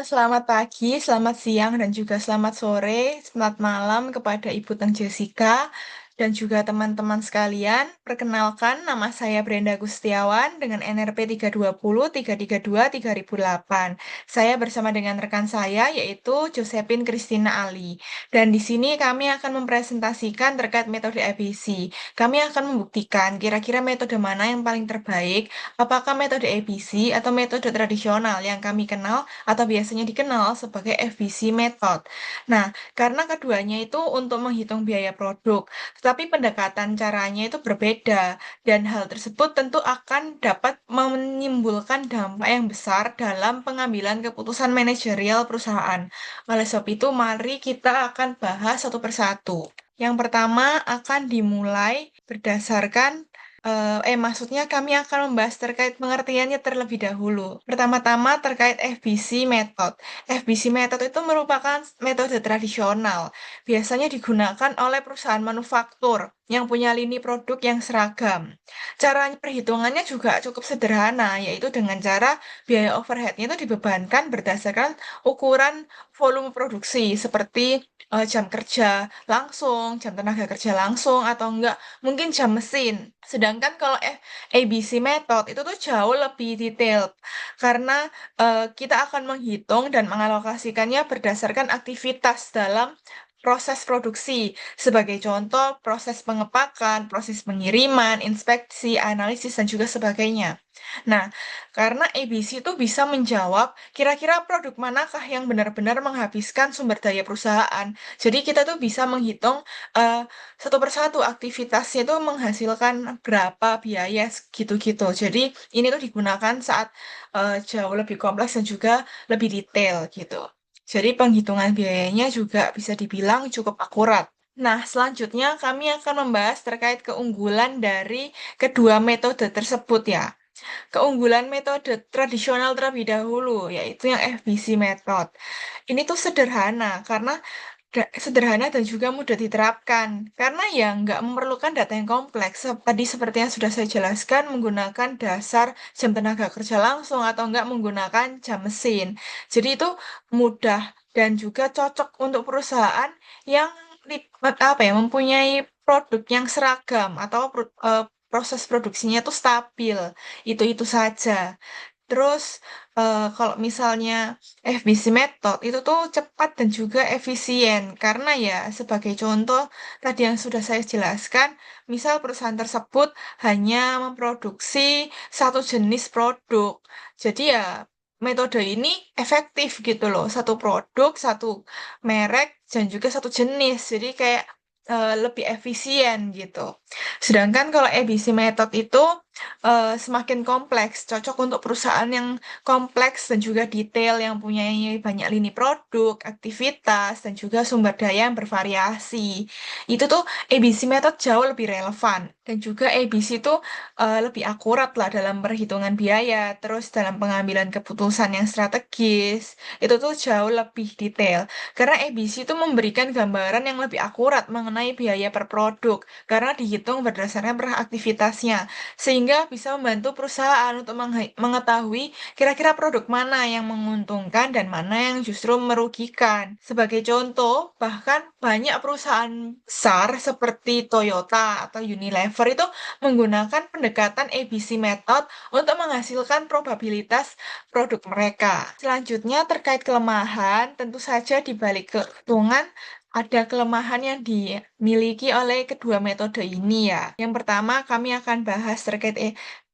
Selamat pagi, selamat siang, dan juga selamat sore, selamat malam kepada Ibu Teng Jessica dan juga teman-teman sekalian. Perkenalkan, nama saya Brenda Gustiawan dengan NRP 320-332-3008. Saya bersama dengan rekan saya yaitu Josephine Christina Ali. Dan di sini kami akan mempresentasikan terkait metode ABC. Kami akan membuktikan kira-kira metode mana yang paling terbaik, apakah metode ABC atau metode tradisional yang kami kenal atau biasanya dikenal sebagai FBC method. Nah, karena keduanya itu untuk menghitung biaya produk, tetapi pendekatan caranya itu berbeda, dan hal tersebut tentu akan dapat menimbulkan dampak yang besar dalam pengambilan keputusan manajerial perusahaan. Oleh sebab itu, mari kita akan bahas satu persatu. Yang pertama akan dimulai berdasarkan maksudnya kami akan membahas terkait pengertiannya terlebih dahulu. Pertama-tama terkait FBC method. FBC method itu merupakan metode tradisional. Biasanya digunakan oleh perusahaan manufaktur yang punya lini produk yang seragam. Cara perhitungannya juga cukup sederhana, yaitu dengan cara biaya overhead-nya itu dibebankan berdasarkan ukuran volume produksi, seperti jam kerja langsung, jam tenaga kerja langsung, atau enggak mungkin jam mesin. Sedangkan kalau ABC method itu tuh jauh lebih detail karena kita akan menghitung dan mengalokasikannya berdasarkan aktivitas dalam proses produksi. Sebagai contoh, proses pengepakan, proses pengiriman, inspeksi, analisis, dan juga sebagainya. Nah, karena ABC itu bisa menjawab kira-kira produk manakah yang benar-benar menghabiskan sumber daya perusahaan. Jadi kita tuh bisa menghitung eh, satu persatu aktivitasnya itu menghasilkan berapa biaya gitu-gitu. Jadi ini tuh digunakan saat jauh lebih kompleks dan juga lebih detail gitu. Jadi penghitungan biayanya juga bisa dibilang cukup akurat. Nah, selanjutnya kami akan membahas terkait keunggulan dari kedua metode tersebut ya. Keunggulan metode tradisional terlebih dahulu, yaitu yang FBC method. Ini tuh sederhana karena sederhana dan juga mudah diterapkan karena ya nggak memerlukan data yang kompleks. Tadi seperti yang sudah saya jelaskan menggunakan dasar jam tenaga kerja langsung atau nggak menggunakan jam mesin. Jadi itu mudah dan juga cocok untuk perusahaan yang mempunyai produk yang seragam atau proses produksinya itu stabil. Itu saja. Terus kalau misalnya FBC method itu tuh cepat dan juga efisien karena ya sebagai contoh tadi yang sudah saya jelaskan, misal perusahaan tersebut hanya memproduksi satu jenis produk. Jadi ya metode ini efektif gitu loh, satu produk, satu merek dan juga satu jenis. Jadi kayak lebih efisien gitu. Sedangkan kalau ABC method itu semakin kompleks, cocok untuk perusahaan yang kompleks dan juga detail yang punya banyak lini produk, aktivitas, dan juga sumber daya yang bervariasi. Itu tuh ABC method jauh lebih relevan dan juga ABC itu lebih akurat lah dalam perhitungan biaya, terus dalam pengambilan keputusan yang strategis, itu tuh jauh lebih detail. Karena ABC itu memberikan gambaran yang lebih akurat mengenai biaya per produk karena dihitung berdasarkan per aktivitasnya sehingga bisa membantu perusahaan untuk mengetahui kira-kira produk mana yang menguntungkan dan mana yang justru merugikan. Sebagai contoh, bahkan banyak perusahaan besar seperti Toyota atau Unilever itu menggunakan pendekatan ABC method untuk menghasilkan probabilitas produk mereka. Selanjutnya terkait kelemahan, tentu saja di balik keuntungan ada kelemahan yang dimiliki oleh kedua metode ini ya. Yang pertama, kami akan bahas terkait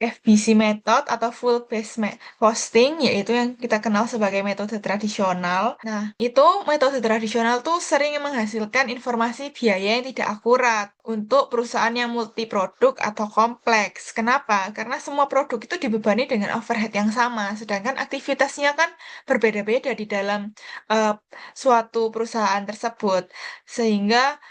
FBC method atau full base costing, yaitu yang kita kenal sebagai metode tradisional. Nah, itu metode tradisional tuh sering menghasilkan informasi biaya yang tidak akurat untuk perusahaan yang multi produk atau kompleks. Kenapa? Karena semua produk itu dibebani dengan overhead yang sama, sedangkan aktivitasnya kan berbeda-beda di dalam eh, suatu perusahaan tersebut, sehingga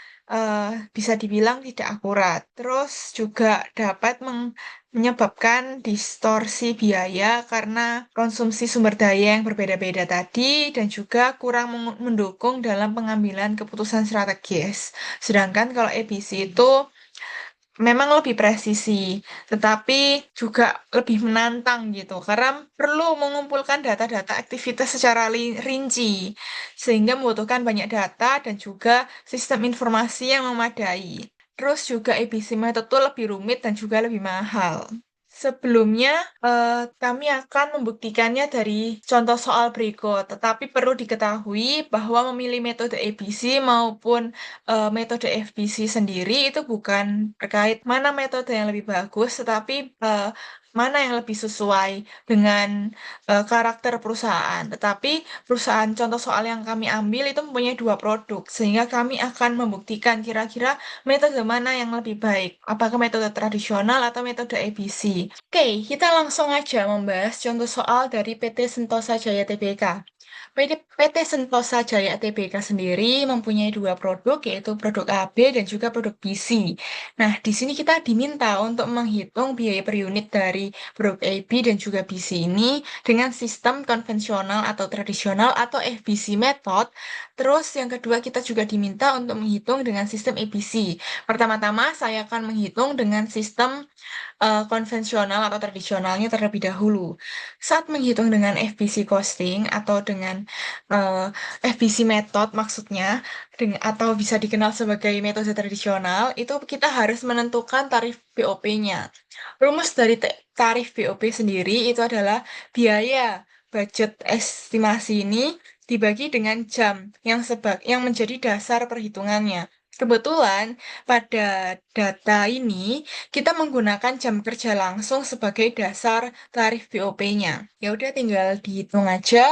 bisa dibilang tidak akurat. Terus juga dapat menyebabkan distorsi biaya karena konsumsi sumber daya yang berbeda-beda tadi dan juga kurang mendukung dalam pengambilan keputusan strategis. Sedangkan kalau ABC itu memang lebih presisi, tetapi juga lebih menantang gitu, karena perlu mengumpulkan data-data aktivitas secara rinci, sehingga membutuhkan banyak data dan juga sistem informasi yang memadai. Terus juga ABC method itu lebih rumit dan juga lebih mahal. Sebelumnya, kami akan membuktikannya dari contoh soal berikut, tetapi perlu diketahui bahwa memilih metode ABC maupun metode FBC sendiri itu bukan terkait mana metode yang lebih bagus, tetapi mana yang lebih sesuai dengan karakter perusahaan. Tetapi perusahaan contoh soal yang kami ambil itu mempunyai dua produk, sehingga kami akan membuktikan kira-kira metode mana yang lebih baik, apakah metode tradisional atau metode ABC. Oke, kita langsung aja membahas contoh soal dari PT Sentosa Jaya Tbk. PT Sentosa Jaya Tbk sendiri mempunyai dua produk, yaitu produk AB dan juga produk BC. Nah, di sini kita diminta untuk menghitung biaya per unit dari produk AB dan juga BC ini dengan sistem konvensional atau tradisional atau FBC method. Terus yang kedua kita juga diminta untuk menghitung dengan sistem ABC. Pertama-tama saya akan menghitung dengan sistem konvensional atau tradisionalnya terlebih dahulu. Saat menghitung dengan FBC costing atau dengan eh, FBC method maksudnya, atau bisa dikenal sebagai metode tradisional, itu kita harus menentukan tarif BOP-nya. Rumus dari tarif BOP sendiri itu adalah biaya budget estimasi ini dibagi dengan jam yang menjadi dasar perhitungannya. Kebetulan pada data ini kita menggunakan jam kerja langsung sebagai dasar tarif BOP-nya. Ya udah tinggal dihitung aja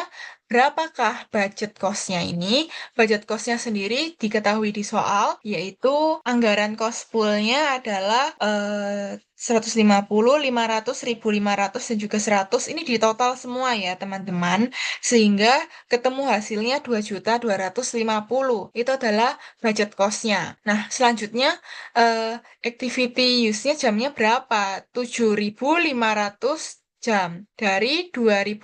berapakah budget cost-nya ini. Budget cost-nya sendiri diketahui di soal, yaitu anggaran cost pool-nya adalah 150, 500, 1.500, dan juga 100. Ini di total semua ya teman-teman. Sehingga ketemu hasilnya 2.250. Itu adalah budget cost-nya. Nah, selanjutnya activity use-nya jamnya berapa? 7.500 jam. Dari 2.500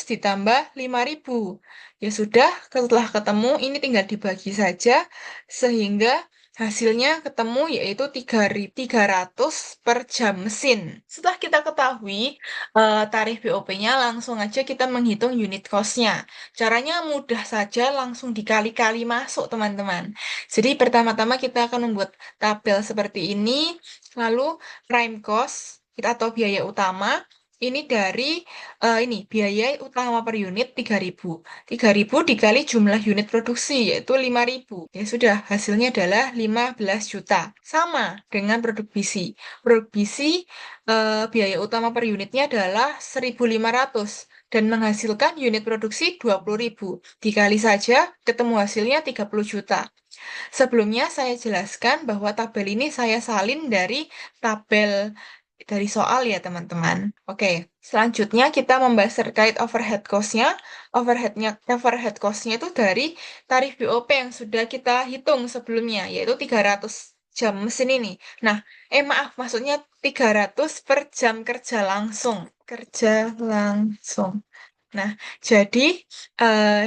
ditambah 5.000. Ya sudah, setelah ketemu ini tinggal dibagi saja sehingga hasilnya ketemu yaitu 3.300 per jam mesin. Setelah kita ketahui tarif BOP-nya, langsung aja kita menghitung unit cost-nya. Caranya mudah saja, langsung dikali-kali masuk teman-teman. Jadi pertama-tama kita akan membuat tabel seperti ini, lalu prime cost atau biaya utama ini dari ini biaya utama per unit 3.000. 3.000 dikali jumlah unit produksi yaitu 5.000. Ya sudah, hasilnya adalah 15 juta. Sama dengan produk BC. Produk BC biaya utama per unitnya adalah 1.500 dan menghasilkan unit produksi 20.000. Dikali saja ketemu hasilnya 30 juta. Sebelumnya saya jelaskan bahwa tabel ini saya salin dari tabel dari soal ya teman-teman. Oke, selanjutnya kita membahas terkait overhead cost-nya. Overhead cost-nya itu dari tarif BOP yang sudah kita hitung sebelumnya, yaitu 300 jam mesin ini. Nah, maaf, maksudnya 300 per jam kerja langsung. Kerja langsung. Nah, jadi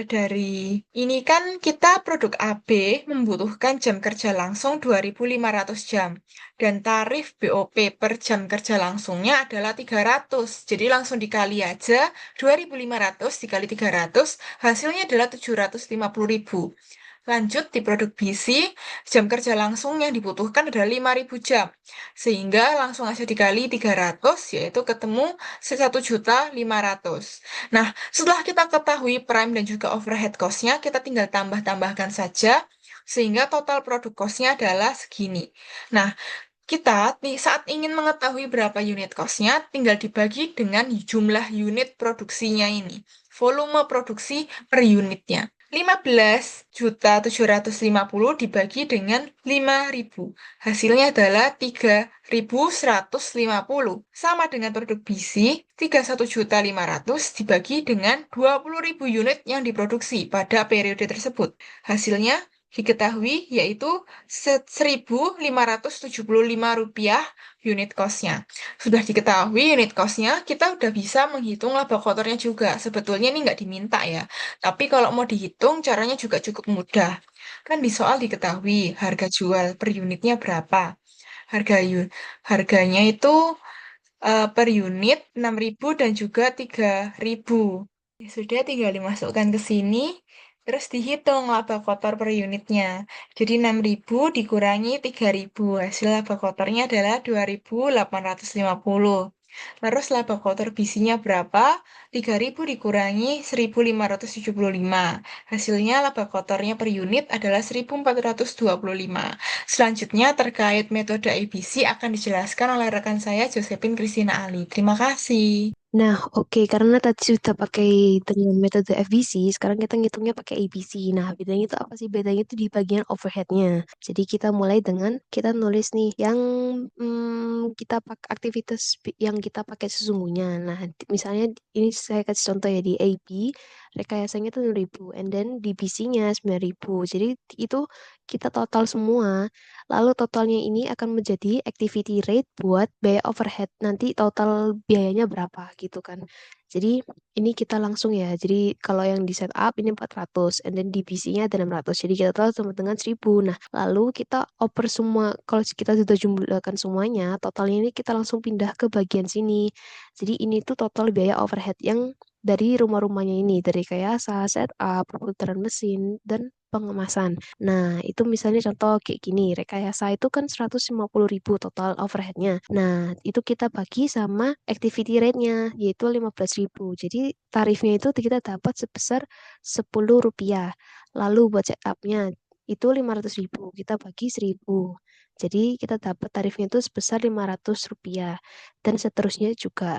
dari ini kan kita produk AB membutuhkan jam kerja langsung 2.500 jam. Dan tarif BOP per jam kerja langsungnya adalah 300. Jadi langsung dikali aja 2.500 dikali 300, hasilnya adalah 750.000. Lanjut di produk BC, jam kerja langsung yang dibutuhkan adalah 5.000 jam. Sehingga langsung aja dikali 300, yaitu ketemu 1.500.000. Nah, setelah kita ketahui prime dan juga overhead cost-nya, kita tinggal tambah-tambahkan saja, sehingga total produk cost-nya adalah segini. Nah, kita saat ingin mengetahui berapa unit cost-nya, tinggal dibagi dengan jumlah unit produksinya ini. Volume produksi per unitnya. 15.750 dibagi dengan 5.000. Hasilnya adalah 3.150. Sama dengan produk BC, 31.500 dibagi dengan 20.000 unit yang diproduksi pada periode tersebut. Hasilnya diketahui yaitu Rp1.575 unit cost-nya. Sudah diketahui unit cost-nya, kita udah bisa menghitung laba kotornya juga. Sebetulnya ini nggak diminta ya. Tapi kalau mau dihitung, caranya juga cukup mudah. Kan di soal diketahui harga jual per unitnya berapa. Harga harganya itu per unit 6.000 dan juga 3.000. Ya sudah, tinggal dimasukkan ke sini, terus dihitung laba kotor per unitnya. Jadi 6.000 dikurangi 3.000, hasil laba kotornya adalah 2.850. Terus laba kotor bisinya berapa? 3.000 dikurangi 1.575. Hasilnya laba kotornya per unit adalah 1.425. Selanjutnya terkait metode ABC akan dijelaskan oleh rekan saya Josephine Christina Ali. Terima kasih. Nah, oke, karena tadi sudah pakai dengan metode FBC, sekarang kita ngitungnya pakai ABC. Nah, bedanya itu apa sih? Bedanya itu di bagian overheadnya. Jadi kita mulai dengan kita nulis nih yang kita pakai aktivitas yang kita pakai sesungguhnya. Nah, misalnya ini saya kasih contoh ya di AB, rekayasanya itu 6.000, and then di BC-nya 9.000. Jadi itu kita total semua. Lalu totalnya ini akan menjadi activity rate buat biaya overhead. Nanti total biayanya berapa gitu kan. Jadi ini kita langsung ya. Jadi kalau yang di setup ini 400, and then di PC-nya ada 600. Jadi kita total sama dengan 1.000. Nah, lalu kita oper semua. Kalau kita sudah jumlahkan semuanya, totalnya ini kita langsung pindah ke bagian sini. Jadi ini tuh total biaya overhead yang dari rumah-rumahnya ini, dari kayak setup, perputaran mesin, dan pengemasan. Nah, itu misalnya contoh kayak gini, rekayasa itu kan 150.000 total overheadnya. Nah, itu kita bagi sama activity rate-nya, yaitu 15.000. Jadi, tarifnya itu kita dapat sebesar Rp10. Lalu buat setup-nya, itu 500.000, kita bagi 1.000. Jadi, kita dapat tarifnya itu sebesar Rp500. Dan seterusnya juga.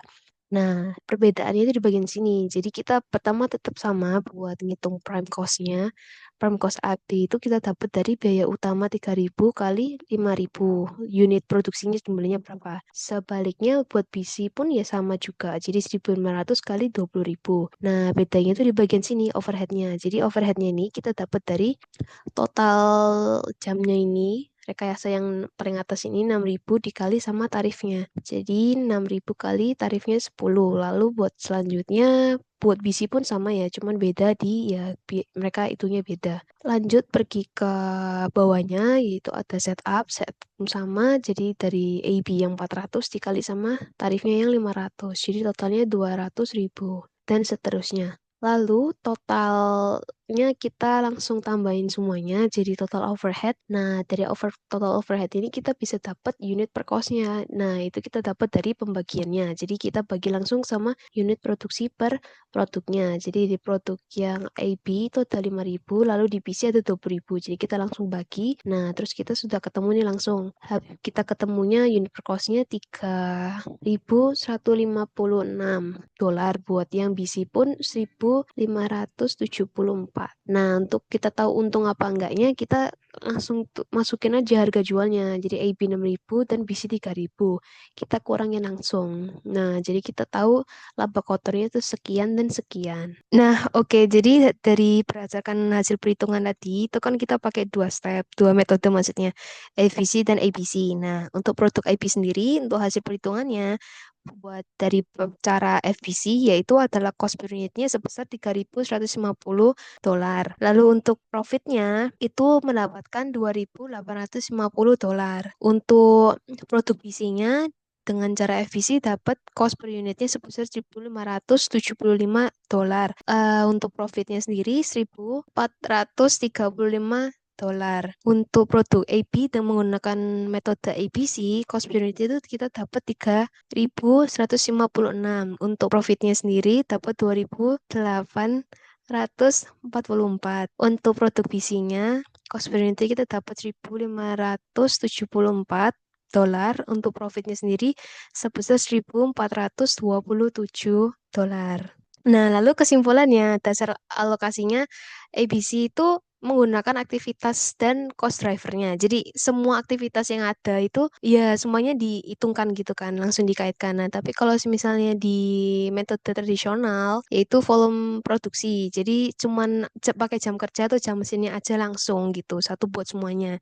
Nah, perbedaannya itu di bagian sini. Jadi kita pertama tetap sama buat ngitung prime cost-nya. Prime cost AB itu kita dapat dari biaya utama 3.000 kali 5.000. Unit produksinya jumlahnya berapa. Sebaliknya buat BC pun ya sama juga. Jadi 1.500 kali 20.000. Nah, bedanya itu di bagian sini overhead-nya. Jadi overhead-nya ini kita dapat dari total jamnya ini, rekayasa yang paling atas ini 6.000 dikali sama tarifnya. Jadi 6.000 kali tarifnya 10. Lalu buat selanjutnya, buat BC pun sama ya, cuman beda di ya mereka itunya beda. Lanjut pergi ke bawahnya, yaitu ada setup sama, jadi dari AB yang 400 dikali sama tarifnya yang 500. Jadi totalnya 200.000 dan seterusnya. Lalu totalnya kita langsung tambahin semuanya jadi total overhead. Nah, dari total overhead ini kita bisa dapat unit per cost-nya. Nah, itu kita dapat dari pembagiannya. Jadi kita bagi langsung sama unit produksi per produknya. Jadi di produk yang AB itu ada 5.000, lalu di PC ada 20.000. Jadi kita langsung bagi. Nah, terus kita sudah ketemu nih langsung. Kita ketemunya unit per cost-nya 3.156 dolar, buat yang BC pun 1.574. Nah, untuk kita tahu untung apa enggaknya, kita langsung masukin aja harga jualnya. Jadi AB 6.000 dan BC 3.000. Kita kurangin langsung. Nah, jadi kita tahu laba kotornya itu sekian dan sekian. Nah, oke, jadi dari berdasarkan hasil perhitungan tadi, itu kan kita pakai dua metode maksudnya, FVC dan ABC. Nah, untuk produk IP sendiri, untuk hasil perhitungannya, buat dari cara FBC yaitu adalah cost per unitnya sebesar 3.150 dolar. Lalu untuk profitnya itu mendapatkan 2.850 dolar. Untuk produk BC-nya dengan cara FBC dapat cost per unitnya sebesar 1.575 dolar. Untuk profitnya sendiri 1.435 dolar. Untuk produk AB dan menggunakan metode ABC, cost per unit itu kita dapat 3.156. Untuk profitnya sendiri dapat 2.844. Untuk produk BC-nya, cost per unit kita dapat 1.574 dolar. Untuk profitnya sendiri sebesar 1.427 dolar. Nah, lalu kesimpulannya, dasar alokasinya ABC itu menggunakan aktivitas dan cost drivernya. Jadi semua aktivitas yang ada itu ya semuanya dihitungkan gitu kan, langsung dikaitkan. Nah, tapi kalau misalnya di metode tradisional yaitu volume produksi. Jadi cuman pakai jam kerja atau jam mesinnya aja langsung gitu, satu buat semuanya.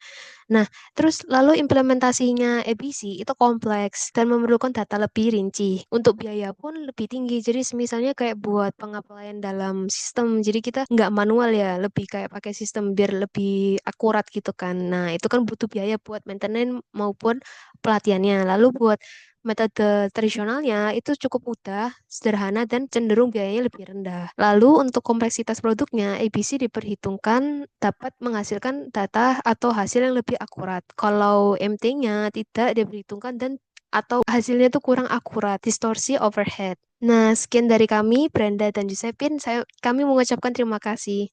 Nah, terus lalu implementasinya ABC itu kompleks dan memerlukan data lebih rinci. Untuk biaya pun lebih tinggi. Jadi misalnya kayak buat pengaplaian dalam sistem. Jadi kita nggak manual ya, lebih kayak pakai sistem sistem biar lebih akurat gitu kan. Nah, itu kan butuh biaya buat maintenance maupun pelatihannya. Lalu buat metode tradisionalnya itu cukup mudah, sederhana, dan cenderung biayanya lebih rendah. Lalu untuk kompleksitas produknya, ABC diperhitungkan dapat menghasilkan data atau hasil yang lebih akurat. Kalau MT-nya tidak diperhitungkan dan atau hasilnya itu kurang akurat, distorsi overhead. Nah, sekian dari kami, Brenda dan Josephine. Kami mengucapkan terima kasih.